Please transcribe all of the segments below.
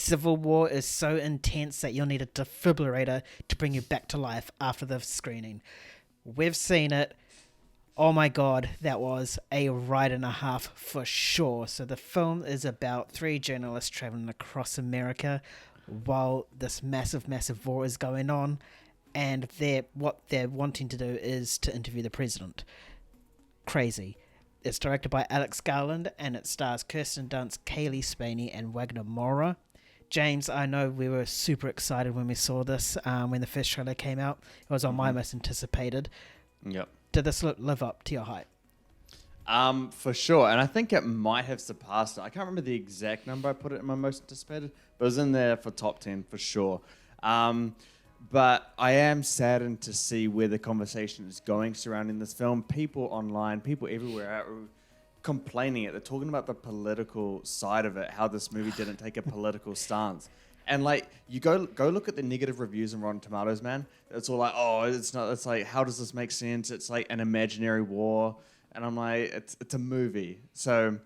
Civil War is so intense that you'll need a defibrillator to bring you back to life after the screening. We've seen it. Oh my god, that was a ride and a half for sure. So the film is about 3 journalists traveling across America while this massive war is going on, and what they're wanting to do is to interview the president. Crazy. It's directed by Garland, and it stars Kirsten, Dunst, Cailee, Spaeny, and Wagner, Moura. James, I know we were super excited when we saw this, when the first trailer came out. It was on my most anticipated. Yep. Did this live up to your hype? For sure, and I think it might have surpassed it. I can't remember the exact number I put it in my most anticipated, but it was in there for top 10 for sure. But I am saddened to see where the conversation is going surrounding this film. People online, people everywhere are complaining it. They're talking about the political side of it, how this movie didn't take a political stance. And like, you go look at the negative reviews on Rotten Tomatoes, man. It's all like, oh, it's not. It's like, how does this make sense? It's like an imaginary war, and I'm like, it's a movie. So,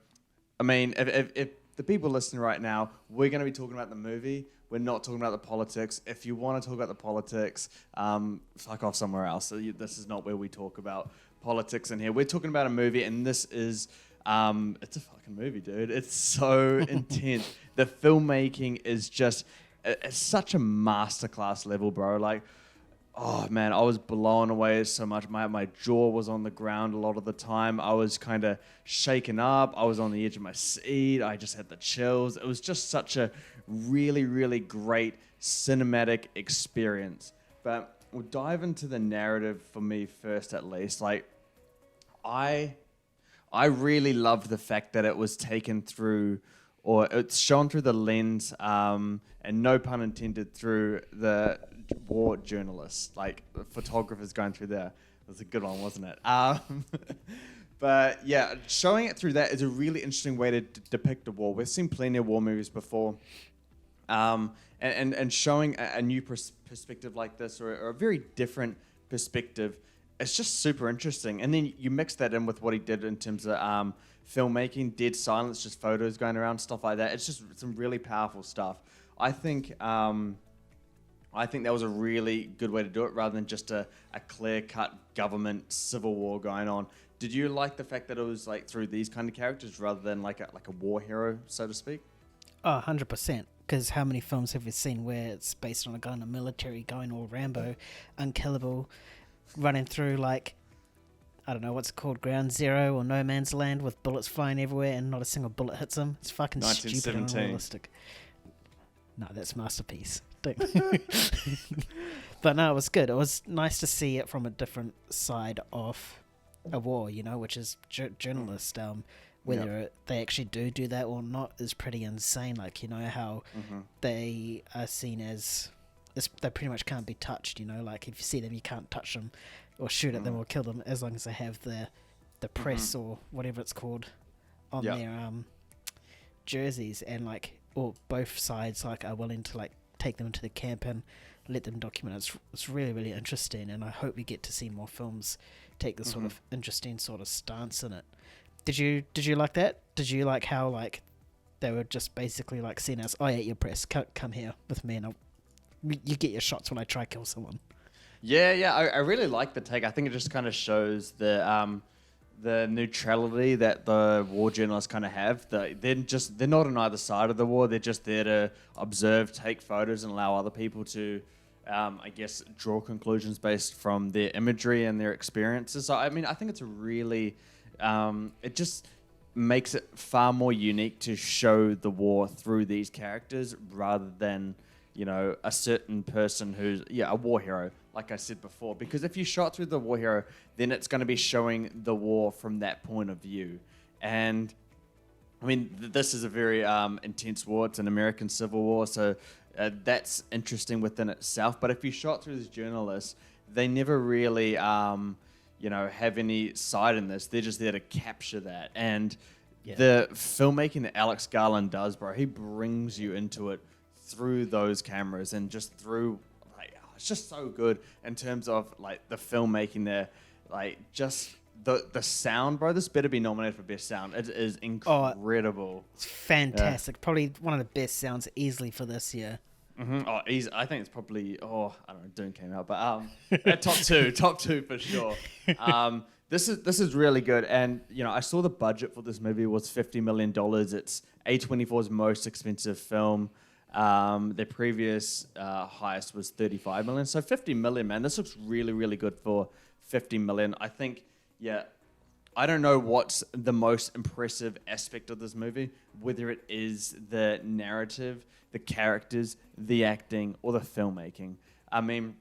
I mean, if the people listening right now, we're going to be talking about the movie. We're not talking about the politics. If you want to talk about the politics, fuck off somewhere else. So this is not where we talk about politics in here. We're talking about a movie, and this is. It's a fucking movie, dude. It's so intense. The filmmaking is just it's such a masterclass level, bro. Like, oh man, I was blown away so much. My jaw was on the ground a lot of the time. I was kind of shaken up. I was on the edge of my seat. I just had the chills. It was just such a really, really great cinematic experience. But we'll dive into the narrative for me first, at least. Like, I really love the fact that it was taken through, or it's shown through the lens, and no pun intended, through the war journalists, like the photographers going through there. It was a good one, wasn't it? But yeah, showing it through that is a really interesting way to depict a war. We've seen plenty of war movies before, and showing a new perspective like this, or a very different perspective, it's just super interesting. And then you mix that in with what he did in terms of filmmaking, dead silence, just photos going around, stuff like that. It's just some really powerful stuff. I think that was a really good way to do it, rather than just a clear-cut government civil war going on. Did you like the fact that it was like through these kind of characters rather than like a war hero, so to speak? Oh, 100%. Because how many films have we seen where it's based on a guy in the military going all Rambo, unkillable, running through like, I don't know, what's it called, Ground Zero or No Man's Land with bullets flying everywhere and not a single bullet hits him? It's fucking stupid and unrealistic. No, that's Masterpiece. But no, it was good. It was nice to see it from a different side of a war, you know, which is journalist. Whether they actually do that or not is pretty insane. Like, you know, how they are seen as... they pretty much can't be touched, you know, like if you see them you can't touch them or shoot at them or kill them, as long as they have the press or whatever it's called on their jerseys, and like, or both sides like are willing to like take them into the camp and let them document it. It's really, really interesting, and I hope we get to see more films take this sort of interesting sort of stance in it. Did you like that? Did you like how like they were just basically like seen as, oh yeah, your press, come here with me and you get your shots when I try to kill someone. Yeah, I really like the take. I think it just kind of shows the neutrality that the war journalists kind of have. They're not on either side of the war. They're just there to observe, take photos, and allow other people to, I guess, draw conclusions based from their imagery and their experiences. So, I mean, I think it's a really, it just makes it far more unique to show the war through these characters rather than, you know, a certain person who's, a war hero, like I said before. Because if you shot through the war hero, then it's going to be showing the war from that point of view. And, I mean, this is a very intense war. It's an American Civil War, so that's interesting within itself. But if you shot through these journalists, they never really, have any side in this. They're just there to capture that. And the filmmaking that Garland does, bro, he brings you into it through those cameras and just through, like, it's just so good in terms of like the filmmaking there, like just the sound, bro. This better be nominated for best sound. It is incredible. It's fantastic. Probably one of the best sounds easily for this year. Mm-hmm. Oh, easy. I think it's probably. I don't know. Dune came out, but top two for sure. This is really good, and I saw the budget for this movie was $50 million. It's A24's most expensive film. Their previous highest was $35 million, so $50 million, man. This looks really, really good for $50 million. I think, I don't know what's the most impressive aspect of this movie, whether it is the narrative, the characters, the acting, or the filmmaking. I mean,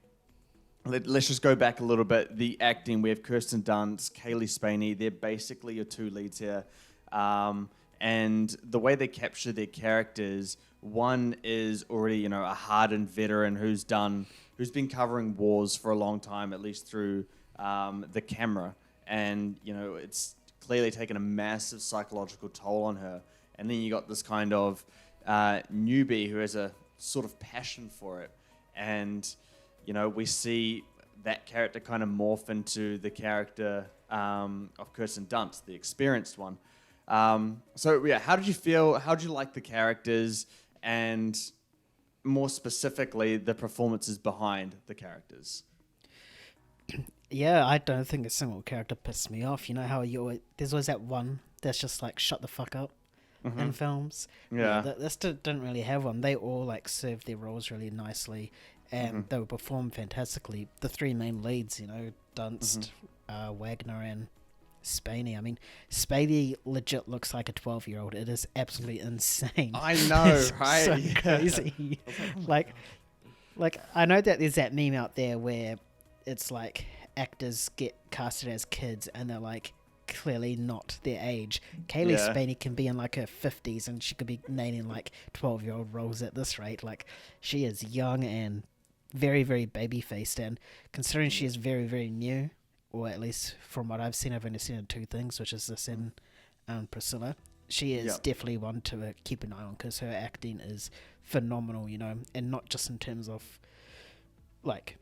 let's just go back a little bit. The acting, we have Kirsten Dunst, Cailee Spaeny. They're basically your two leads here. And the way they capture their characters, one is already, a hardened veteran who's been covering wars for a long time, at least through the camera. And, it's clearly taken a massive psychological toll on her. And then you got this kind of newbie who has a sort of passion for it. And, we see that character kind of morph into the character of Kirsten Dunst, the experienced one. How did you feel? How did you like the characters? And more specifically, the performances behind the characters? Yeah, I don't think a single character pissed me off. You know how there's always that one that's just like shut the fuck up in films. Yeah, this didn't really have one. They all served their roles really nicely, and they were performed fantastically. The three main leads, Dunst, Wagner, and Spaeny. I mean, Spaeny legit looks like a 12-year-old. It is absolutely insane. I know, right? So crazy. like I know that there's that meme out there where it's like actors get casted as kids and they're like clearly not their age. Cailee Spaeny can be in like her 50s and she could be nailing like 12-year-old roles at this rate. Like, she is young and very, very baby-faced, and considering she is very, very new, or at least from what I've seen, I've only seen her in two things, which is this and Priscilla. She is definitely one to keep an eye on because her acting is phenomenal, and not just in terms of like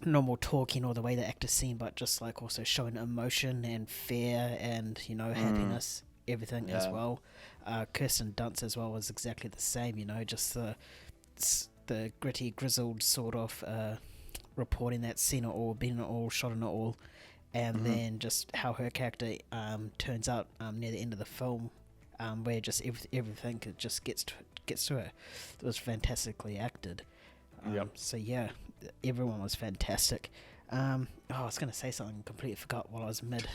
normal talking or the way the actor's seen, but just like also showing emotion and fear and happiness, everything as well. Kirsten Dunst as well was exactly the same, just the gritty, grizzled sort of reporting that seen it all, been it all, shot in it all, and then just how her character turns out near the end of the film, where just everything just gets to her. It was fantastically acted. So yeah, everyone was fantastic. I was going to say something, completely forgot while I was mid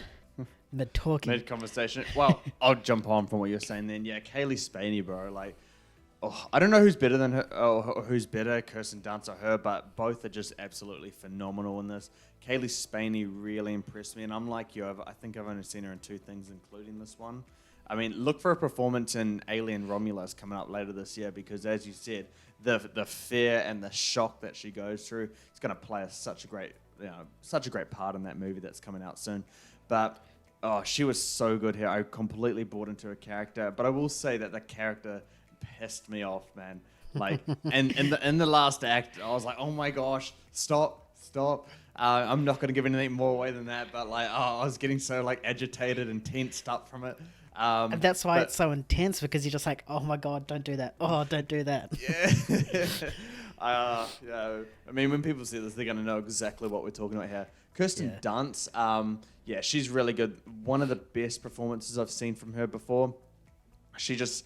talking. Mid conversation. Well, I'll jump on from what you're saying then. Yeah, Cailee Spaeny, bro. Like, I don't know who's better than her, or who's better, Kirsten Dunst or her, but both are just absolutely phenomenal in this. Cailee Spaeny really impressed me, and I'm like you, I think I've only seen her in two things, including this one. I mean, look for a performance in Alien Romulus coming up later this year, because as you said, the fear and the shock that she goes through, it's going to play such a great part in that movie that's coming out soon. But she was so good here. I completely bought into her character, but I will say that the character pissed me off, man. Like, and in the last act, I was like, oh my gosh, stop. I'm not going to give anything more away than that, but like, I was getting so like agitated and tensed up from it. And that's why it's so intense, because you're just like, oh my god, don't do that. Oh, don't do that. Yeah. I mean, when people see this, they're going to know exactly what we're talking about here. Kirsten Dunst, she's really good. One of the best performances I've seen from her before. She just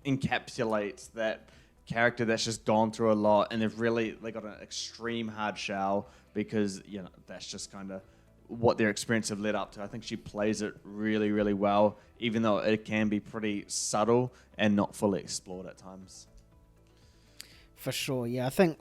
encapsulates that character that's just gone through a lot, and they got an extreme hard shell, because that's just kind of what their experience have led up to. I think she plays it really, really well, even though it can be pretty subtle and not fully explored at times. For sure, yeah. I think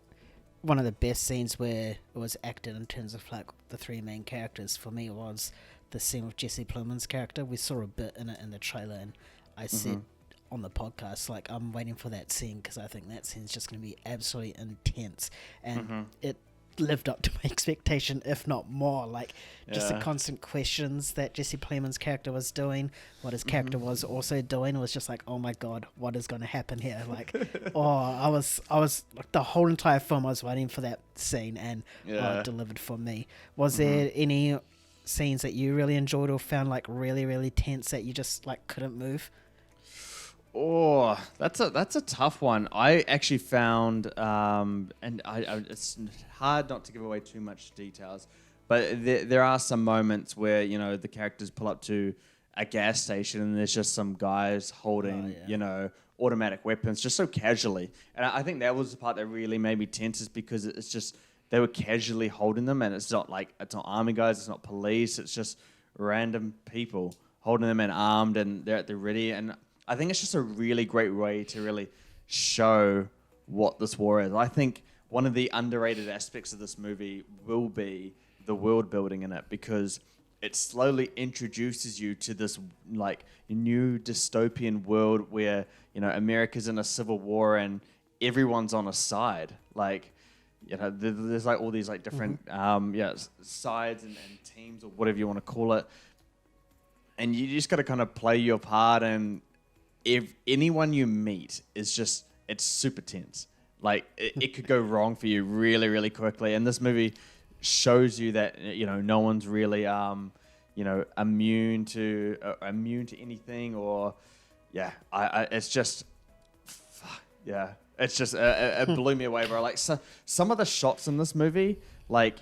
one of the best scenes where it was acted in terms of like the three main characters for me was the scene with Jesse Plemons' character. We saw a bit in it in the trailer, and I said on the podcast, like, I'm waiting for that scene, because I think that scene's just going to be absolutely intense, and it lived up to my expectation, if not more. Like, just the constant questions that Jesse Plemons' character was doing, what his character was also doing, was just like, oh my god, what is going to happen here? Like, I was like, the whole entire film I was waiting for that scene, and it delivered for me. Was there any scenes that you really enjoyed or found like really, really tense that you just like couldn't move? Oh, that's a tough one. I actually found, and it's hard not to give away too much details, but there are some moments where, you know, the characters pull up to a gas station and there's just some guys holding, you know, automatic weapons just so casually. And I think that was the part that really made me tense, is because it's just, they were casually holding them, and it's not army guys, it's not police, it's just random people holding them and armed, and they're at the ready. And I think it's just a really great way to really show what this war is. I think one of the underrated aspects of this movie will be the world building in it, because it slowly introduces you to this like new dystopian world where, you know, America's in a civil war and everyone's on a side. Like, you know, there's like all these like different sides and teams or whatever you want to call it, and you just got to kind of play your part. And if anyone you meet is just, it's super tense. Like it could go wrong for you really, really quickly. And this movie shows you that, you know, no one's really you know, immune to anything. Or it's just it's just it blew me away, bro. Like, so some of the shots in this movie like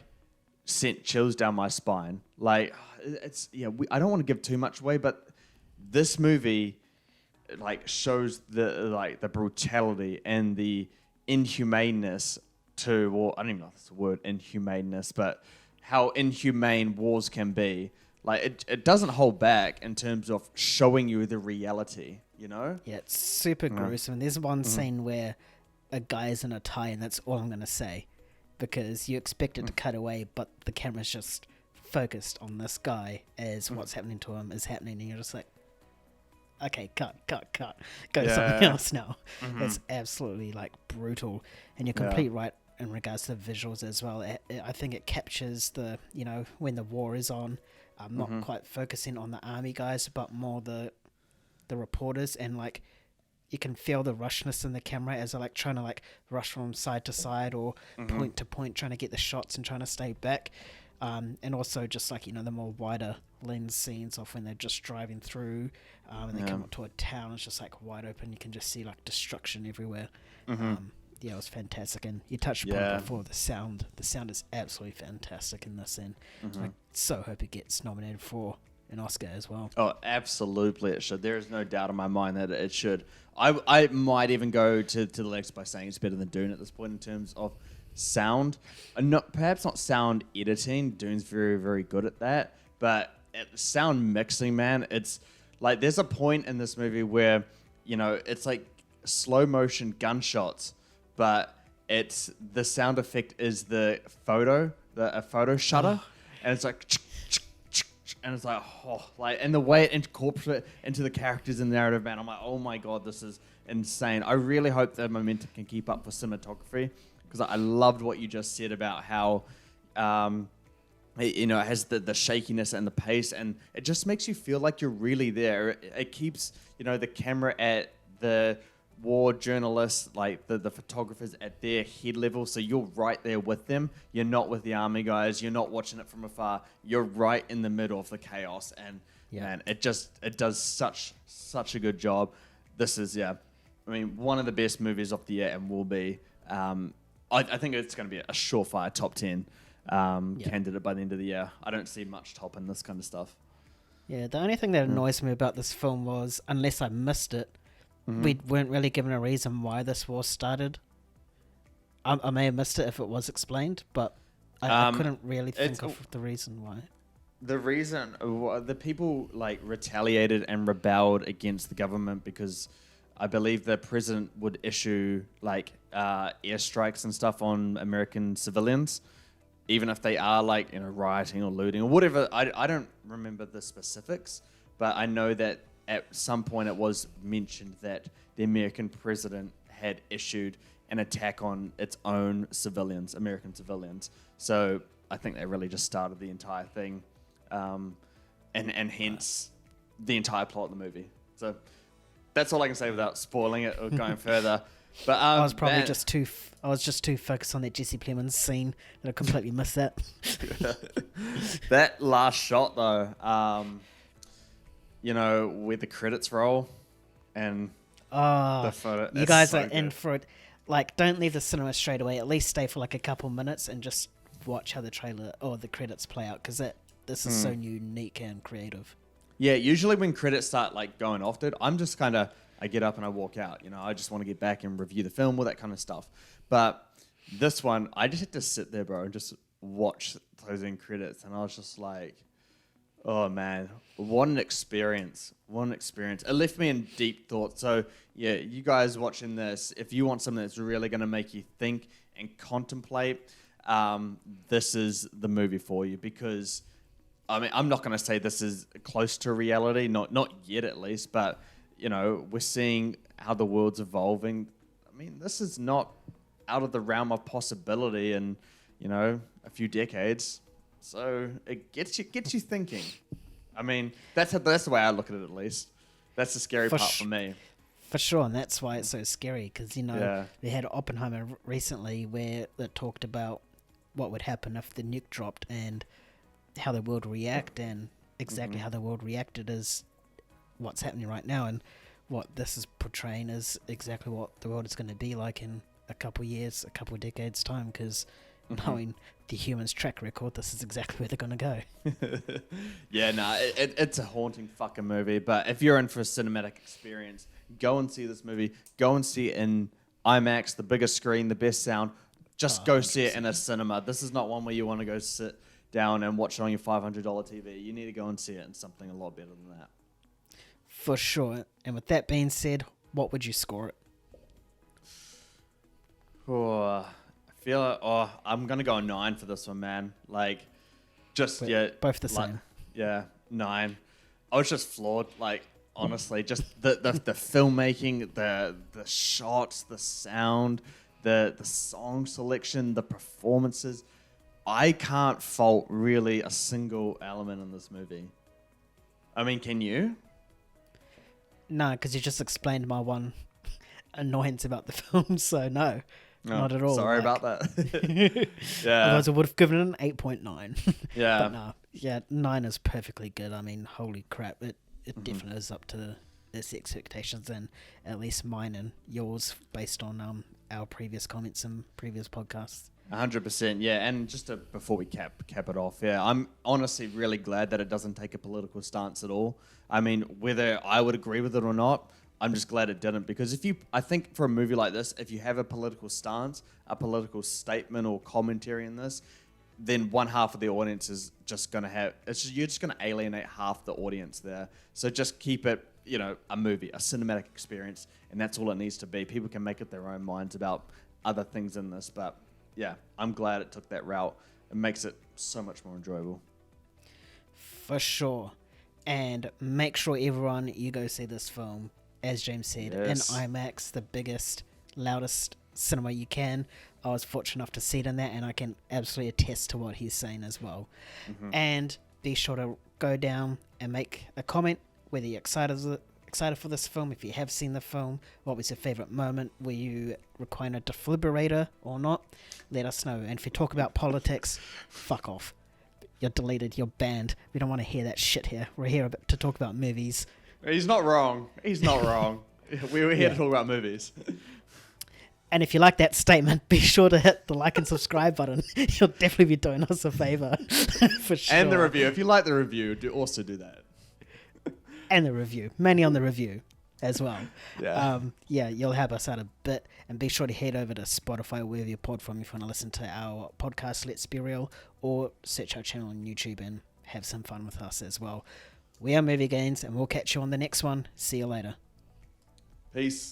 sent chills down my spine. Like, it's I don't want to give too much away, but this movie like shows the brutality and the inhumaneness to, or I don't even know if it's the word inhumaneness, but how inhumane wars can be. Like, it doesn't hold back in terms of showing you the reality, you know? Yeah, it's super gruesome. There's one scene where a guy is in a tie, and that's all I'm going to say, because you expect it to cut away, but the camera's just focused on this guy as what's happening to him is happening, and you're just like, okay, cut. Go to something else now. It's absolutely like brutal, and you're complete right in regards to the visuals as well. I think it captures the, you know, when the war is on, not quite focusing on the army guys, but more the reporters, and like you can feel the rushness in the camera as they're like trying to like rush from side to side or point to point, trying to get the shots and trying to stay back. And also just like, you know, the more wider lens scenes of when they're just driving through and they come up to a town, it's just like wide open. You can just see like destruction everywhere. It was fantastic. And you touched upon it before, the sound. The sound is absolutely fantastic in this, and I so hope it gets nominated for an Oscar as well. Oh, absolutely it should. There is no doubt in my mind that it should. I might even go to the next by saying it's better than Dune at this point in terms of sound. Perhaps not sound editing. Dune's very, very good at that. But at sound mixing, man, it's like there's a point in this movie where, you know, it's like slow motion gunshots, but it's the sound effect is the photo shutter, and it's like, and it's like, and the way it incorporates into the characters and the narrative, man, I'm like, oh my god, this is insane. I really hope that momentum can keep up for cinematography, because I loved what you just said about how, you know, it has the shakiness and the pace, and it just makes you feel like you're really there. It keeps, you know, the camera at the war journalists, like the photographers at their head level, so you're right there with them. You're not with the army guys. You're not watching it from afar. You're right in the middle of the chaos, and man, it does such a good job. This is I mean, one of the best movies of the year, and will be. I think it's going to be a surefire top 10 candidate by the end of the year. I don't see much topping this kind of stuff. Yeah, the only thing that annoys me about this film was, unless I missed it, we weren't really given a reason why this war started. I may have missed it if it was explained, but I couldn't really think of the reason why. The reason, the people like retaliated and rebelled against the government because I believe the president would issue like airstrikes and stuff on American civilians, even if they are like, you know, rioting or looting or whatever. I don't remember the specifics, but I know that at some point it was mentioned that the American president had issued an attack on its own civilians, American civilians. So I think they really just started the entire thing, and hence the entire plot of the movie. So that's all I can say without spoiling it or going further. But I was probably I was just too focused on that Jesse Plemons scene that I completely missed that. That last shot though, where the credits roll and the photo. You guys are in for it. Like, don't leave the cinema straight away. At least stay for like a couple minutes and just watch how the trailer or the credits play out, because this is so unique and creative. Yeah, usually when credits start like going off, dude, I'm just kind of, I get up and I walk out. I just want to get back and review the film, all that kind of stuff. But this one, I just had to sit there, bro, and just watch those end credits, and I was just like, oh man, what an experience. What an experience. It left me in deep thought. So yeah, you guys watching this, if you want something that's really going to make you think and contemplate, this is the movie for you, because I mean, I'm not going to say this is close to reality, not yet at least, but we're seeing how the world's evolving. I mean, this is not out of the realm of possibility in, a few decades. So it gets you thinking. I mean, that's the way I look at it, at least. That's the scary part for me. For sure, and that's why it's so scary, because, we had Oppenheimer recently where it talked about what would happen if the nuke dropped and how the world react, and exactly how the world reacted is what's happening right now, and what this is portraying is exactly what the world is going to be like in a couple years, a couple decades time, because knowing the humans' track record, this is exactly where they're going to go. Yeah, it's a haunting fucking movie, but if you're in for a cinematic experience, go and see this movie. Go and see it in IMAX, the biggest screen, the best sound. Just go 100%. See it in a cinema. This is not one where you want to go sit down and watch it on your $500 TV. You need to go and see it in something a lot better than that. For sure. And with that being said, what would you score it? I feel I'm gonna go a 9 for this one, man. Like, just both the same. Yeah, 9. I was just floored. Like, honestly, just the filmmaking, the shots, the sound, the song selection, the performances. I can't fault really a single element in this movie. I mean, can you? No, because you just explained my one annoyance about the film, so no, not at all. Sorry about that. Yeah. Otherwise, I would have given it an 8.9. Yeah. But no, 9 is perfectly good. I mean, holy crap, it definitely is up to its expectations, and at least mine and yours, based on our previous comments and previous podcasts. 100%, yeah. And just before we cap it off, yeah, I'm honestly really glad that it doesn't take a political stance at all. I mean, whether I would agree with it or not, I'm just glad it didn't, because I think for a movie like this, if you have a political stance, a political statement or commentary in this, then one half of the audience is just going to you're just going to alienate half the audience there. So just keep it, a movie, a cinematic experience, and that's all it needs to be. People can make up their own minds about other things in this, but yeah, I'm glad it took that route. It makes it so much more enjoyable. For sure. And make sure everyone, you go see this film, as James said, in IMAX, the biggest, loudest cinema you can. I was fortunate enough to see it in that, and I can absolutely attest to what he's saying as well. And be sure to go down and make a comment, whether you're excited for this film, if you have seen the film, what was your favourite moment, were you requiring a defibrillator or not, let us know. And if you talk about politics, fuck off. You're deleted, you're banned. We don't want to hear that shit here. We're here to talk about movies. He's not wrong. We were here to talk about movies. And if you like that statement, be sure to hit the like and subscribe button. You'll definitely be doing us a favour. For sure. And the review. If you like the review, also do that. And the review. Mainly on the review as well. Yeah. You'll help us out a bit. And be sure to head over to Spotify or wherever you pod from if you want to listen to our podcast, Let's Be Real, or search our channel on YouTube and have some fun with us as well. We are Movie Gains, and we'll catch you on the next one. See you later. Peace.